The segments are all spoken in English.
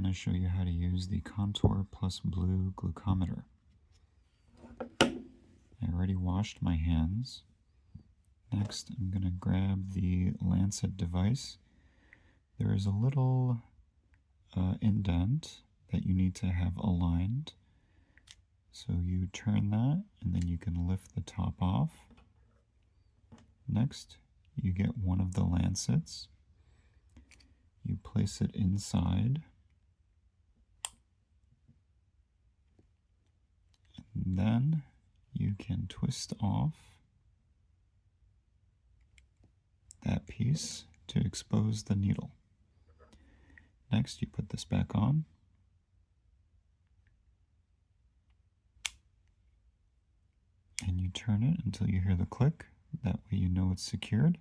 to show you how to use the Contour Plus Blue Glucometer. I already washed my hands. Next, I'm going to grab the lancet device. There is a little indent that you need to have aligned. So you turn that, and then you can lift the top off. Next, you get one of the lancets. You place it inside. And then you can twist off that piece to expose the needle. Next, you put this back on. And you turn it until you hear the click. That way you know it's secured.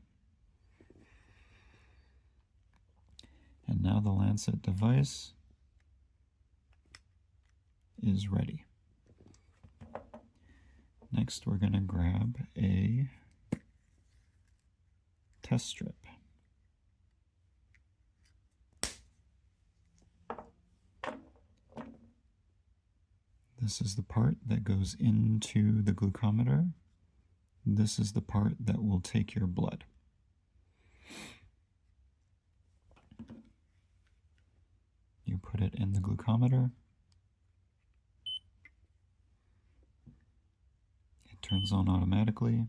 And now the lancet device is ready. Next, we're going to grab a test strip. This is the part that goes into the glucometer. This is the part that will take your blood. You put it in the glucometer. It turns on automatically,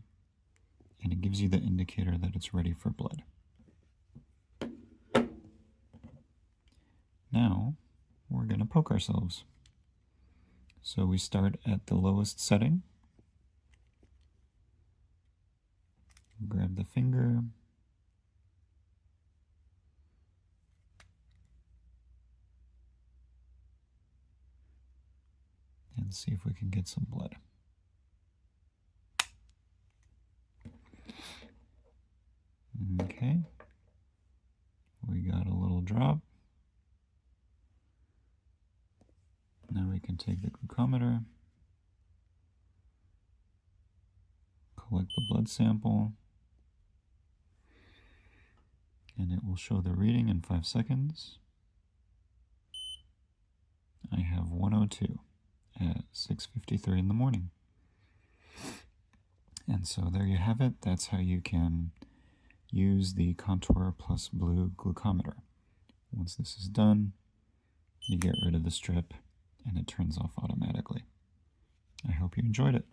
and it gives you the indicator that it's ready for blood. Now, we're going to poke ourselves. So we start at the lowest setting. Grab the finger. And see if we can get some blood. Okay. We got a little drop. Now we can take the glucometer, collect the blood sample, and it will show the reading in 5 seconds. I have 102 at 6:53 in the morning. And so there you have it. That's how you can use the Contour Plus Blue Glucometer. Once this is done, you get rid of the strip and it turns off automatically. I hope you enjoyed it.